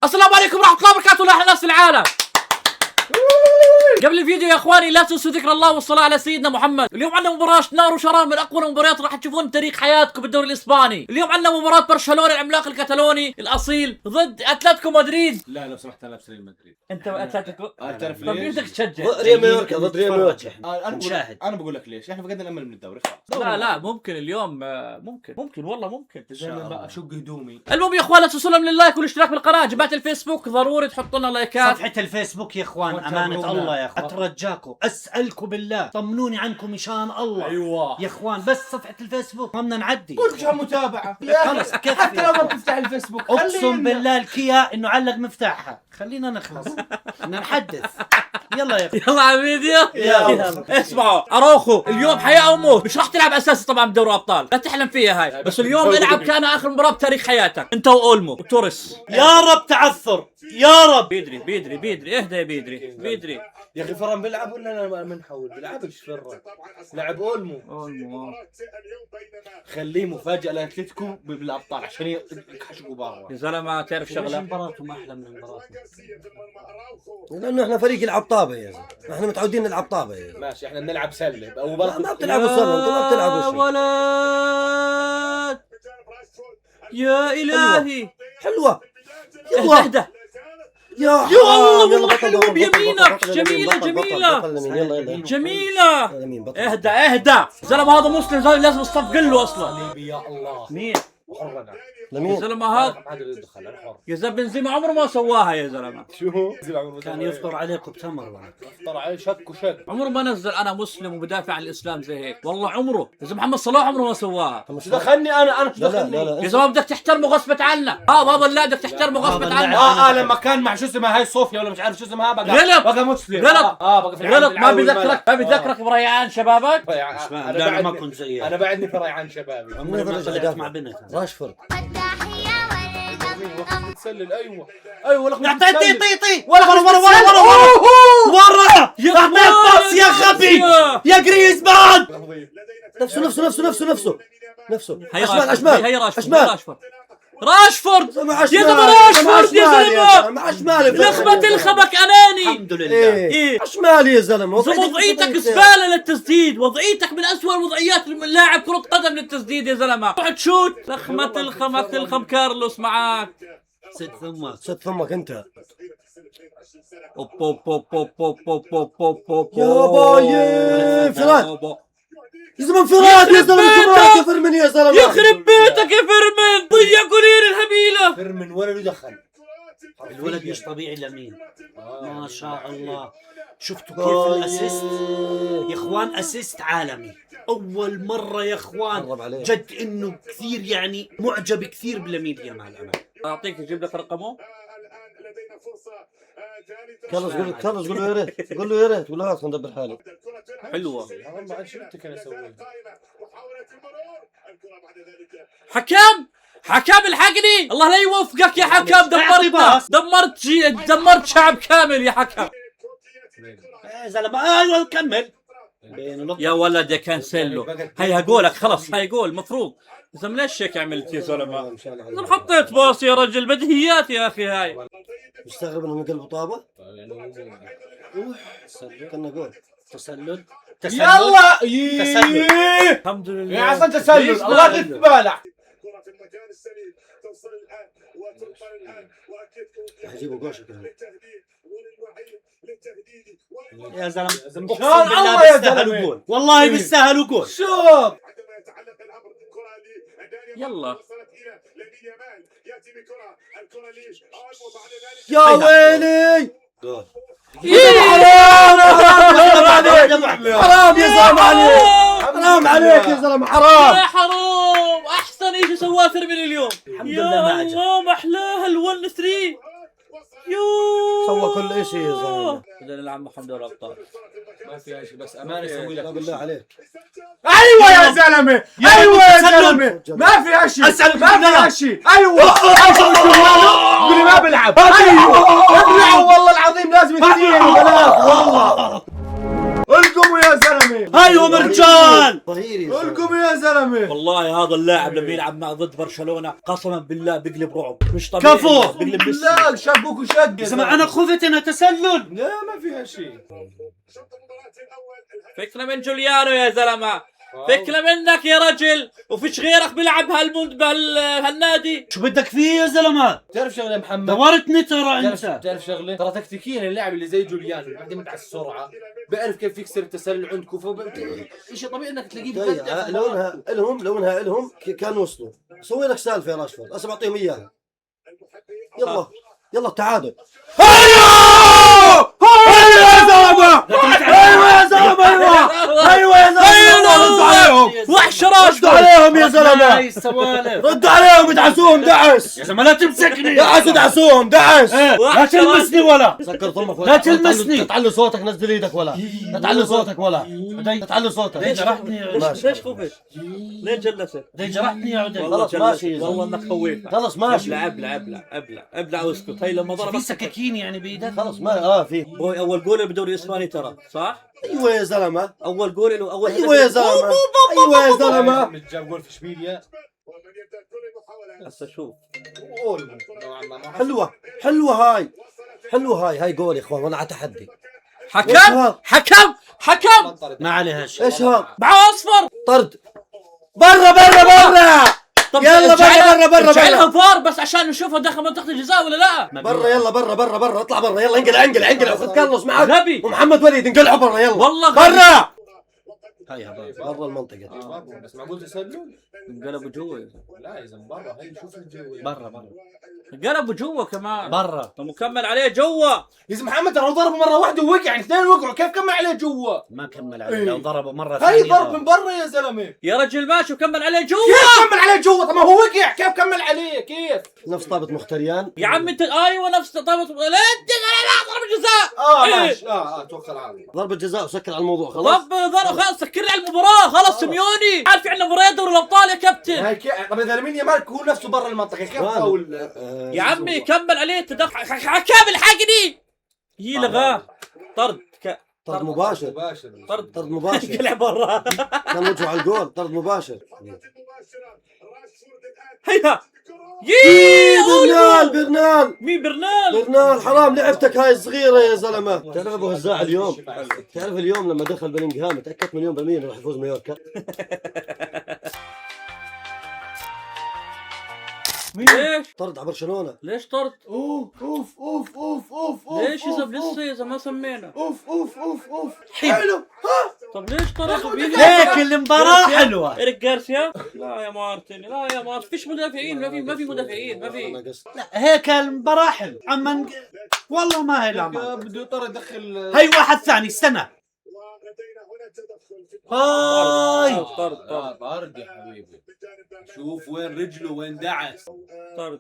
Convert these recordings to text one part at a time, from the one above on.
السلام عليكم ورحمة الله وبركاته لأحلى ناس العالم. قبل الفيديو يا اخواني لا تنسوا ذكر الله والصلاة على سيدنا محمد. اليوم عندنا مباراة نار وشرار من اقوى المباريات راح تشوفون تاريخ حياتكم بالدوري الاسباني. اليوم عندنا مباراة برشلونة العملاق الكتالوني الاصيل ضد اتلتيكو مدريد. لا لو سمحت انا لابس ريال مدريد. انت اتلتيكو؟ تعرف طيب ليش؟ بدك تشجع ريال مايوركا ضد ريال مايوركا. انا بقول لك ليش؟ احنا فقدنا الامل من الدوري خلاص. لا ممكن اليوم ممكن والله ممكن. زي ما بقى اشق هدومي. المهم يا اخوان لا تنسوا من اللايك والاشتراك بالقناة. جماعة الفيسبوك ضروري تحطوا لنا لايكات. صفحة الفيسبوك يا اخوان امانة الله يا اخوان اترجاكم اسألكم بالله طمنوني عنكم ان شاء الله. ايوه يا اخوان بس صفحة الفيسبوك ما بدنا نعدي. قلت شو متابعة خلص كيف حتى لو ما بتفتح الفيسبوك اقسم بالله الكيا انه علق مفتاحها. خلينا نخلص بدنا نحدث. يلا يا اخوان يلا على الفيديو. يلا. اسمعوا اروخو اليوم حياة او موت. مش راح تلعب اساسي طبعا بدوري ابطال لا تحلم فيها هاي. بس اليوم العب كان اخر مباراة بتاريخ حياتك انت واولمو وتوريس. يا رب تعثر يا رب. بيدري اهدى يا بيدري. يا اخي فرن بيلعب ولا انا منحول؟ بيلعبش فرن، لعب اولمو. خليه مفاجأة لاتلتيكو بالابطال عشان يكحشوا برا. يا زلمه تعرف شغله مباراتهم احلى من مباراتنا لانه احنا فريق يلعب طابة يا زلمه، احنا متعودين نلعب طابة يا زلمه. ماشي احنا بنلعب سلة او ما بتلعبوا صنم، انتوا ما بتلعبوا شيء. ولد يا الهي حلوة يلا اهدى يا الله يلا والله بطل حلوة بطل بيمينك. بطل جميلة بطل جميلة بطل يمين. يلا جميلة. يمين بطل. اهدى زلمة هذا مسلم لازم الصف له اصلا. يا الله مين حرنا يا لمين؟ زلمة هذا؟ ما حدا يدخل انا حر. يا زلمة بنزيما عمره ما سواها يا زلمة. شو كان يفطر عليكم بتمر ولد. طلع عليه شك وشك. عمره ما نزل انا مسلم وبدافع عن الاسلام زي هيك والله عمره. يا زلمة محمد صلاح عمره ما سواها. شو دخلني انا شو لا دخلني؟ لا يا زلمة بدك تحترمه غصبة عنا. هذا اللاعب بدك تحترمه غصبة عنا. لما كان مع شو اسمها هاي صوفيا ولا مش عارف شو اسمها بقى غلط. بقى مسلم. غلط. بقى في غلط. ما بذكرك بريعان شبابك. لا ما كنت زيك. انا بعدني في ريعان شبابي. عمري ما طلعت مع بنت. راشفورد تسلل ايوه لك طي ورا اعطيه باص يا غبي يا جريزمان. نفسه هي اشمال راشفورد يا زلمة مع شمال لخبة الخبك اناني. الحمد لله. ايه شمال يا زلمه. وضعيتك زبالة للتسديد. وضعيتك من اسوأ الوضعيات لاعب كرة قدم للتسديد يا زلمة. روح تشوت لخمة الخم كارلوس معاك. ست ثمك انت يا باي انفراد يا زلمه انفراد يا زلمه فيرمين يا زلمه يخرب بيتك يا فيرمين. ضيع جولين الهبيلة. فيرمين ولا يدخل. الولد مش طبيعي لمين ما شاء الله. شفتوا كيف الاسيست يا اخوان؟ اسيست عالمي اول مرة يا اخوان جد انه كثير يعني معجب كثير بلامين يامال. انا اعطيك اجيب لك رقمه. كارلوس قول له يا ريت قول له هات ندبر حالي. حلوة والله شو بدك انا اسوي؟ حكام الحقني. الله لا يوفقك يا حكام. دمرت شعب كامل يا حكام. يا زلمه ايوه كمل يا ولد يا كانسيلو. هيا جولك خلص. هاي جول مفروض. يا زلمه ليش هيك عملت يا زلمه؟ زلمه حطيت باص يا رجل. بديهيات يا اخي هاي. مستغرب انهم يقلبوا طابه. كنا جول تسلل يلا الحمد لله يا عشان تسلل الله تتبالع. حيجيبوا جول شكلهم. يا زلمه الله يا زلمه والله بيستاهلوا جول. شوف يلا يا ويلي جول. حرام يا زلمه عليك. حرام عليك يا زلمه حرام. يا حرام. احسن شيء سواه فيرمين اليوم. الحمد لله ما عجب. يا ما احلاها ال1 3. سوى كل شيء يا زلمه. بدنا نلعب محمد دوري الابطال. ما في شيء بس امانه اسوي لك بالله عليك. ايوه يا زلمه ايوه يا زلمه ما في شيء ما في شيء. ايوه قولي ما بلعب. ايوه والله العظيم لازم تديني بلاك والله. القموا يا زلمه. ايوه رجال. الكم يا زلمه. والله هذا اللاعب لما يلعب مع ضد برشلونه قسما بالله بيقلب رعب مش طبيعي. كفو. بيقلب ميسي. لا شبوك وشد. اسمع انا خفت انها تسلل. لا ما فيها شيء. فكرة من جوليانو يا زلمه، فكرة منك يا رجل، وفيش غيرك بيلعب هالنادي. شو بدك فيه يا زلمه؟ تعرف شغله يا محمد؟ دورتني ترى انت. تعرف شغله؟ ترى تكتيكيا اللاعب اللي زي جوليانو اللي بيعتمد على السرعه بيعرف كيف يكسر التسلل عندكم، شيء طبيعي انك تلاقيه ببدع. لونها كانوا وصلوا. سوي لك سالفه يا راشفورد، هسه بعطيهم اياها. يلا تعادل. ايوه يا زلمه. وحش راشفورد. ردوا عليهم يا زلمه. هاي السوالف. ردوا عليهم ادعسوهم دعس. يا زلمه لا تمسكني. دعس ادعسوهم دعس. لا تلمسني ولا. سكر ضمك لا تلمسني. تعلي صوتك، نزل ايدك ولا تعلي صوتك ولا تعلي صوتك. ليش جرحتني يا عدي؟ ليش خفت؟ ليه جلست؟ ليش جرحتني يا عدي؟ خلص ماشي. والله انك خويت. خلص ماشي. ابلع واسكت. هي لما في ضربت سكاكين يعني بايدك؟ خلص ما في. بوي اول جول بالدوري الاسباني ترى صح؟ ايوه يا زلمه. اول جول له اول ايوه يا زلمه. ايوه يا زلمه. جاب جول في اشبيليا. هسه شوف حلوه هاي جول يا اخوان، وانا على تحدي. حكم ما عليها شيء. ايش هذا؟ معه اصفر. طرد. برا. طب يلا برا. جعلها فار بس عشان نشوفها داخل منطقة الجزاء ولا لا؟ برا يلا برا اطلع برا يلا انقلع خذ كارلوس معك غبي. ومحمد وليد انقلعوا برا يلا. والله برا. هاي برا المنطقة. بس معقول تسلل؟ انقلبوا جوا. لا يا زلمه برا، هي شوف الجو. برا. انقلبوا جوا كمان. برا. ومكمل عليه جوا. يا زلمه محمد ترى ضربه مره واحده ووقع، يعني اثنين وقعوا، كيف كمل عليه جوا؟ ما كمل عليه. لو ضربه مرة هاي ثانية. ضرب من برا يا زلمه. يا رجل ماشي وكمل عليه جوا. كيف كمل عليه جوا؟ طب ما هو وقع، كيف كمل عليه؟ كيف؟ نفس طابة مختريان. يا عم انت ايوه نفس طابت. لا ضرب جزاء. ماشي. توكل على الله. ضربة جزاء وسكر على الموضوع خلاص. ضرب خلاص سكر لي على المباراة خلاص. سيميوني عارف في عندنا مباريات دوري الابطال يا كابتن. هاي طب اذا لامين يامال هو نفسه برا المنطقه كيف فاول؟ يا عمي كمل عليه تدخل حكام الحاجني يلغاه. طرد مباشر. طرد مباشر. قلع برا. كان وجهه على الجول. طرد مباشر. هيها برنال. مين برنال؟ برنال حرام لعبتك هاي الصغيرة يا زلمة. تعرف ابو هزاع اليوم، تعرف اليوم لما دخل بلينغهام تأكدت مليون بالمية انه راح يفوز مايوركا. ليش؟ طرد على برشلونة. ليش طرد؟ اوف ليش لسه اذا ما سمينا؟ اوف حلو. طب ليش طرد؟ هيك المباراة حلوة. إيريك جارسيا؟ لا يا مارتن فيش مدافعين. ما في مدافعين ما في. لا هيك المباراة حلوة. اما والله ما هي العمل. بده يضطر يدخل. هي واحد ثاني استنى. هاي طرد يا حبيبي. شوف وين رجله، وين دعس. طرد.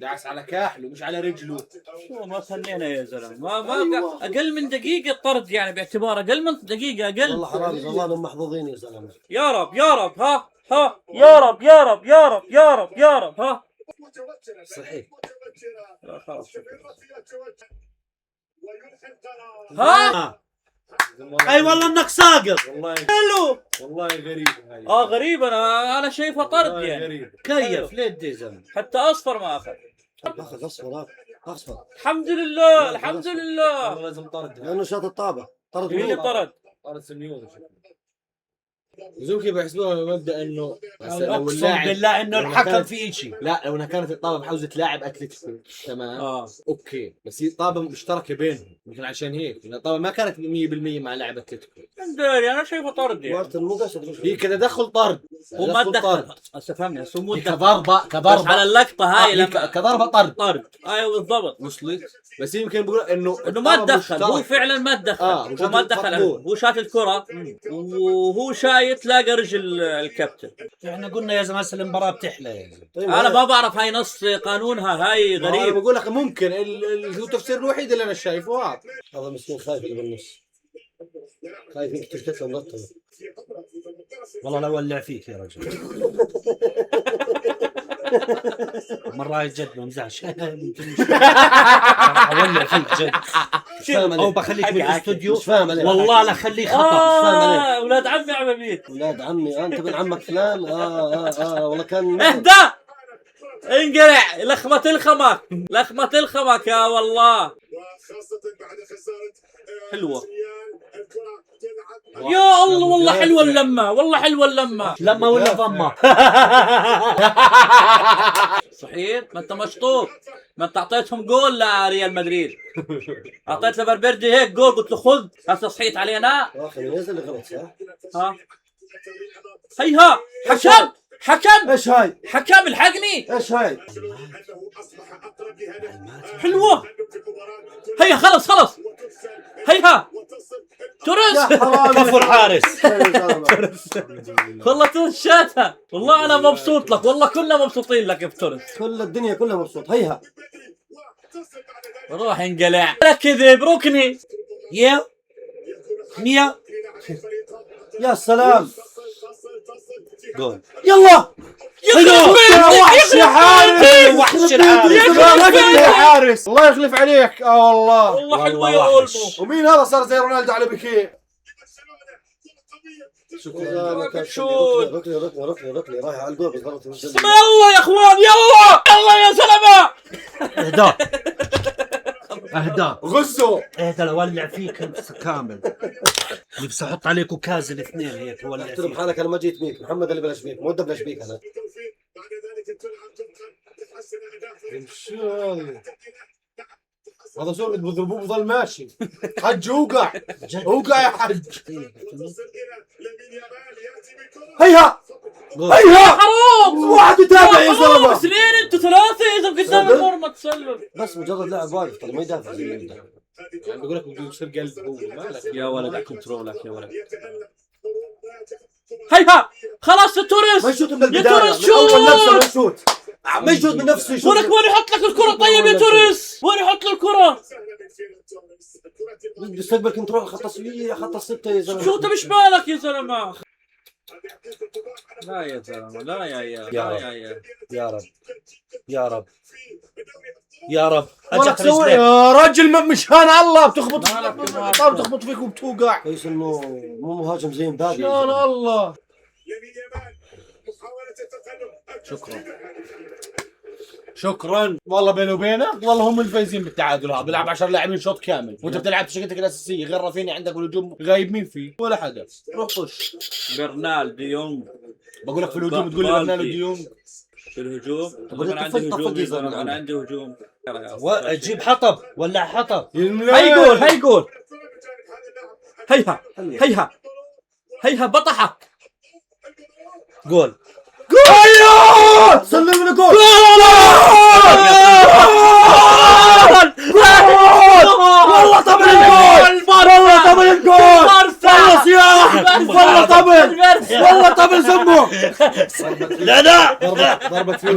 دعس على كاحله مش على رجله. شو ما سنينا يا زلمه. ما اقل من دقيقه طرد يعني، باعتبار اقل من دقيقه اقل. والله حرام والله انهم محظوظين يا زلمة. يا رب ها يا رب ها. صحيح. لا خلاص ها. اي والله انك ساقط. والله حلو. والله غريب هاي. غريب. انا شايفها طرد يعني. غريب. كيف ليه دي زلمه؟ حتى اصفر ما اخذ. اخذ اصفر. الحمد لله. والله لازم طرد. لانه شاط الطابة. طرد مين اللي طرد؟ طرد سيميوني. زوكي بيحسبوها مبدا انه اقسم بالله انه الحكم في شيء. لا لو انها كانت الطابه بحوزه لاعب اتلتيكو تمام اوكي، بس هي طابه مشتركه بينهم يمكن عشان هيك الطابه ما كانت 100% مع لاعب اتلتيكو. انا شايفه طرد يعني. مارتن مو قصد. هي كتدخل طرد وما تدخل. هسه فهمني كضربه بس على اللقطه هاي لما كضربه طرد. ايوه بالضبط. وصلت. بس يمكن بقول انه ما تدخل. هو فعلا ما تدخل. هو ما تدخل. هو شات الكره وهو شايت لاقى رجل الكابتن. احنا قلنا يا زلمه المباراه بتحلى يا زلمه. انا ما بعرف هاي نص قانونها هاي انا غريب. بقول لك ممكن هو التفسير الوحيد اللي انا شايفه هذا مسكين خايف اللي بالنص. خايف انك تشتت له مغطى. والله لا اولع فيك يا رجل. مرة هاي جد ما مزعش. اولع فيك جد. ابشر. او بخليك بالاستوديو. مش فاهم عليك. والله لا خليه خطا. فاهم عليك. اولاد عمي عماميت. ولاد عمي انت ابن عمك فلان. والله كان اهدى انقلع لخمة الخمك، لخمة الخمك يا والله. حلوة يا الله، والله حلوة اللمة، والله حلوة اللمة. لما ولا ضمه. صحيح ما انت مشطوط، ما انت اعطيتهم جول لريال مدريد، اعطيت لفالفيردي هيك جول قلت له خذ. هسه صحيت علينا. اخي نزل غلط صح؟ ها هيها حكم، حكم ايش هاي؟ حكم الحقني. ايش هاي؟ حلوة هيا خلص خلص. هيها توريس. كفو الحارس. والله توريس شاتها. والله انا مبسوط لك، والله كلنا مبسوطين لك بتوريس. كل الدنيا كلها مبسوط. هيها روح انقلع. لا كذب ركني. يا ميا يا سلام. جول. يلا يا وحش يا حارس. وحش الحارس. يا حارس الله يخلف عليك. والله والله حلوة والله يا اولمو. وحش. ومين هذا صار زي رونالدو على بكيه؟ ركني رايح على الجول بالغلط. يلا يا اخوان يلا يلا يا زلمة. اهداء اهداء. غزه اهدى لولع فيك كامل. نفسي احط عليكم كاز الاثنين هيك ولع احترم فيك. حالك. انا ما جيت بيك. محمد اللي بلاش بيك. مودة بلاش بيك. انا هذا زول بيضربوه بضل ماشي. حج اوقع اوقع يا حج. هيها هيها حرام. واحد يتابع يا زلمه. اثنين انتوا ثلاثة اذا قدام المرمى تسلل. بس مجرد لاعب واقف ترى ما يدافع زي ما يدافع. يعني بقول لك بده يصير قلب هو مالك يا ولد على كنترولك يا ولد. هيها خلاص يا ما توريس. يشوت من يا البدايه. توريس من أول لمسة ما شوت. يشوت. ما يشوت من نفسه يشوت. ولك وين يحط لك الكرة طيب يا توريس؟ وين يحط له الكرة؟ بيستقبل كنترول خط تصوير خط الستة يا زلمه. شو انت مش بالك يا زلمة؟ لا يا زلمة لا يا يا رب يا رب يا رب. ولا اجت تسوي رجليك. يا رجل مشان الله بتخبط مالك. بتخبط فيك وبتوقع. كويس انه مو مهاجم زي مبابي. مشان الله. شكرا والله. بيني وبينك والله هم الفايزين بالتعادل. هذا بيلعب 10 لاعبين شوط كامل وانت بتلعب تشكيلتك الاساسيه. غير رافيني عندك والهجوم غايب مين فيه ولا حدا. روح خش. برنال دي يونغ. بقول لك في الهجوم تقول لي برناردو دي يونغ. في الهجوم. طب طب انا عندي طفق هجوم يا يا زلمة. زلمة، انا عندي هجوم. جيب حطب ولع حطب. هي جول هي جول. هيها هيها هيها بطحك. جول. ايوه سلم لي جول. والله طبل الجول. والله طبل الجول. والله سياح. والله طبل. والله طبل زمه. لا لا ضربت فيه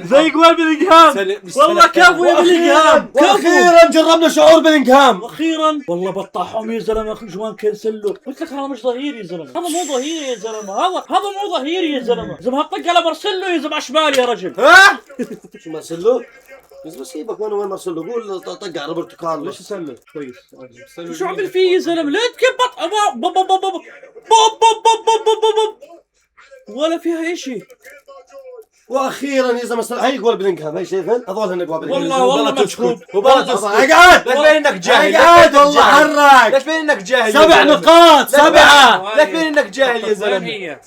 زي جوال بلينغهام. والله كفو يا بلينغهام. واخيرا جربنا شعور بلينغهام. اخيرا والله بطحهم يا زلمه. جوان كنسلو. قلت لك هذا مش ظهير يا زلمه، هذا مو ظهير يا زلمه، هذا مو ظهير يا زلمه. زلمه طق على مارسيلو يا زلمه شمال يا رجل. ها شو مارسيلو؟ بس سيبك وين مارسيلو. قول طق على روبرتو كارلوس. يسلم كويس. شو عمل فيه يا زلمه؟ لا تكبط ولا فيها شيء. واخيرا يا زلمه هي جول بلينغهام. هي شايفين هذول هن جول بلينغهام. والله مشكوك. اقعد. ليش باين انك جاهل؟ اقعد والله حرك. ليش باين انك جاهل؟ 7 نقاط 7. ليش باين انك جاهل يا وين زلمه؟ هي؟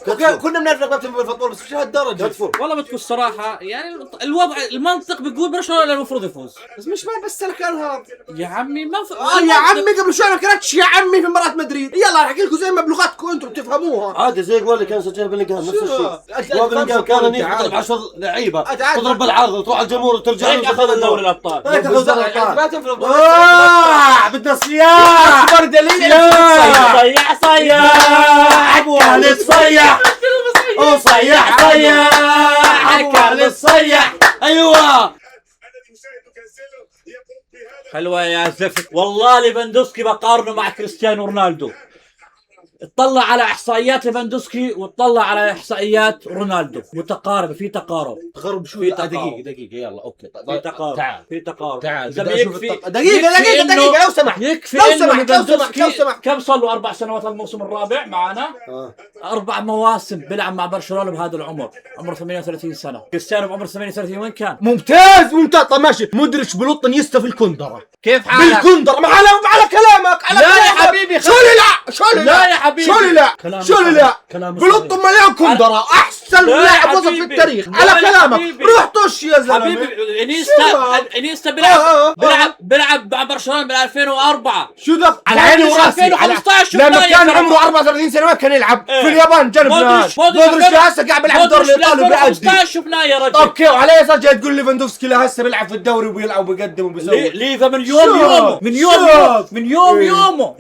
كنا بنعرف انك ما بتفهم بالفوتبول بس مش هالدرجه. والله بتكون الصراحه يعني الوضع المنطق بيقول برشلونه المفروض يفوز. بس مش باين بس لك ارهاب. يا عمي ما في يا عمي قبل شوي ما كانتش يا عمي في مباراة مدريد. يلا راح احكي لكم زي ما بلغتكم انتم بتفهموها. عادي زي الجول اللي كان سجله بلينغهام نفس الشيء. جول بلينغهام كان تعال. هنيك تضرب 10 لعيبه تعال. تضرب بالعرض وتروح على الجمهور وترجع هيك اخذ دوري الابطال. هيك اخذ دوري ما الأبطال. تنفع بدنا صياح. اكبر دليل صيح صيح ابو علي صيح وصيح صيح علي صيح. ايوه حلوه يا زفت. والله ليفاندوسكي بقارنه مع كريستيانو رونالدو. اطلع على احصائيات ليفاندوسكي وتطلع على احصائيات رونالدو متقاربه، في تقارب. تقارب شو؟ في تقارب. دقيقة يلا اوكي. في تقارب. تعال في تقارب. تعال إذا بدي أشوف يكفي دقيقة لو سمحت. يكفي لو إنه سمحت لو ليفاندوسكي سمحت كم صار له 4 سنوات الموسم الرابع معنا؟ 4 مواسم بيلعب مع برشلونة بهذا العمر، عمره 38 سنة. كريستيانو بعمر 38 وين كان؟ ممتاز. طب ماشي. مودريتش بلط نيستا في الكندرة. كيف حالك؟ بالكندرة على كلامك لا يا حبيبي شو لي لا يا حبيبي شو لي لا بلط مليون كندرة. احسن لا يا لاعب وصل في حبيبي. التاريخ. لا على يا كلامك حبيبي. روح طش يا زلمة. حبيبي شو؟ انيستا آه. بيلعب مع برشلونة بال 2004. شو ده؟ على عيني وراسي. 2015 لما شفناه كان يا عمره 34 سنة ما كان يلعب إيه. في اليابان جنب نهائي. مودريتش هسه قاعد بيلعب الدوري الايطالي وبيأدي. 2015 شفناه يا رجل. اوكي وعلى ايش جاي تقول ليفاندوفسكي لهسه بيلعب في الدوري وبيلعب وبيقدم وبيسوي؟ ليفا من شوف. يومه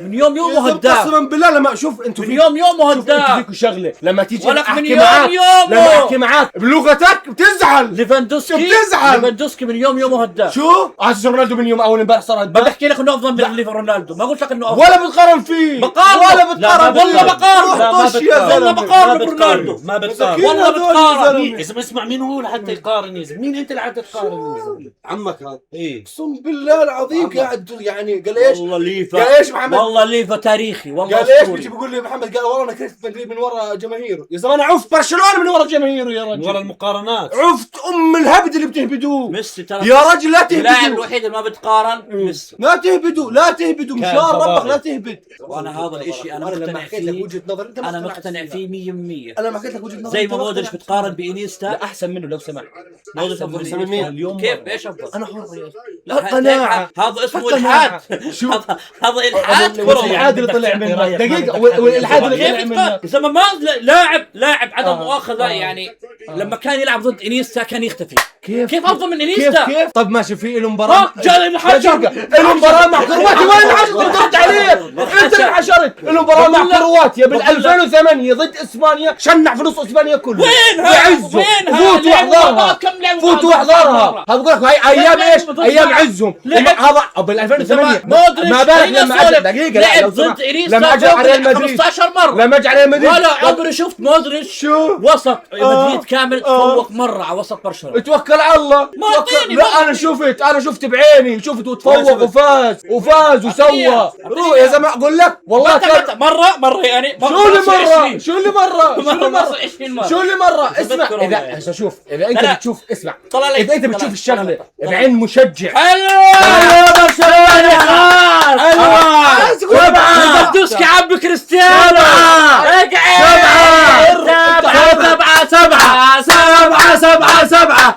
إيه. هداف. قسما بالله لما شوف انتوا من في يومه شوف انتوا هداف. فيكم شغله لما تيجي ولك من احكي معاك يومه. لما احكي معاك بلغتك بتزعل. ليفاندوسكي بتزعل. ليفاندوسكي من يومه هداف. شو؟ عايز رونالدو من يوم اول امبارح صار بدي هداف احكي لك انه افضل من رونالدو، ما قلت لك انه افضل. ولا بتقارن فيه بقارنه. ولا لا، بتقارن والله فيه. بقارنه. لا، ما روح طش يا بتقارن. والله زلمه. بقارن ما برونالدو. ما مساكين بتقارن. والله هذول بتقارن. يا زلمة. اذا اسمع مين هو لحتى يقارن يا زلمة؟ مين انت اللي حتى تقارن يا زلمة؟ عمك هذا ايه اقسم بالله العظيم قاعد يعني قال ايش؟ والله ليفا. قال ايش محمد؟ والله ليفا تاريخي، والله قال ايش؟ اسطوري. بيجي بيقول لي محمد قال والله انا كرهت مدريد من ورا جماهيره. يا زلمه انا عفت برشلونه من ورا جماهيره يا ورا رجل. المقارنات. عفت الهبد اللي بتهبدوه. ميسي ترى يا رجل لا اللاعب تهبدوا. الوحيد اللي ما بتقارن ميسي. لا تهبدوا كان مشان ربك فضائي. لا تهبد. وانا هذا الاشي انا لما مقتنع حكيت لك فيه. وجهه نظر انت ما انا اقتنعت مقتنع فيها. فيه 100%. انا ما حكيت لك وجهه نظر زي أنت ما ما مودريتش اقتنعت. بتقارن بإنيستا. لا احسن منه لو سمحت. مودريتش أفضل أحسن من من مين؟ مليون كيف ايش افضل؟ انا حر يا أخي. لا القناعة. هذا اسمه القناعة. الحاد. شو؟ هذا الحاد كروي. والالحاد اللي طلع منك دقيقه والالحاد اللي طلع كيف منك. زلمه ما لاعب عدم مؤاخذه يعني لما كان يلعب ضد انيستا كان يختفي. كيف افضل من انيستا؟ كيف طب ماشي في له مباراه جاي الحجر. له مباراه مع كرواتيا وين الحجر ضد عليه انت اللي حشرت له مباراه مع كرواتيا بال 2008 ضد اسبانيا شنع في نص اسبانيا كله وينها؟ فوتوا احضرها فوتوا احضرها هذا بقول لك هاي ايام ايش ايام عزهم هذا بال 2008 ما بالك لما اجى دقيقه لعب ضد انيستا لما اجى على ريال مدريد 15 مره لما اجى على ريال مدريد ولا عمري شفت مودريتش شو وسط مدريد كامل تفوق مره على وسط برشلونه. توكل على الله أعطيني لا انا شفت بعيني شفت وتفوق وفاز وسوى روح يا زلمه اقول لك والله كان مره يعني شو اللي مرة 20 مره شو اللي مرة اسمع تذكرهم اذا يعني. هسه شوف اذا انت لا. بتشوف اسمع طلع لي. اذا انت طلع. بتشوف الشغله طلع. بعين مشجع ايوه برشلونه خلاص ايوه سبعة ليفاندوسكي عبي كريستيانو اقعد 7 7 7 7 7 7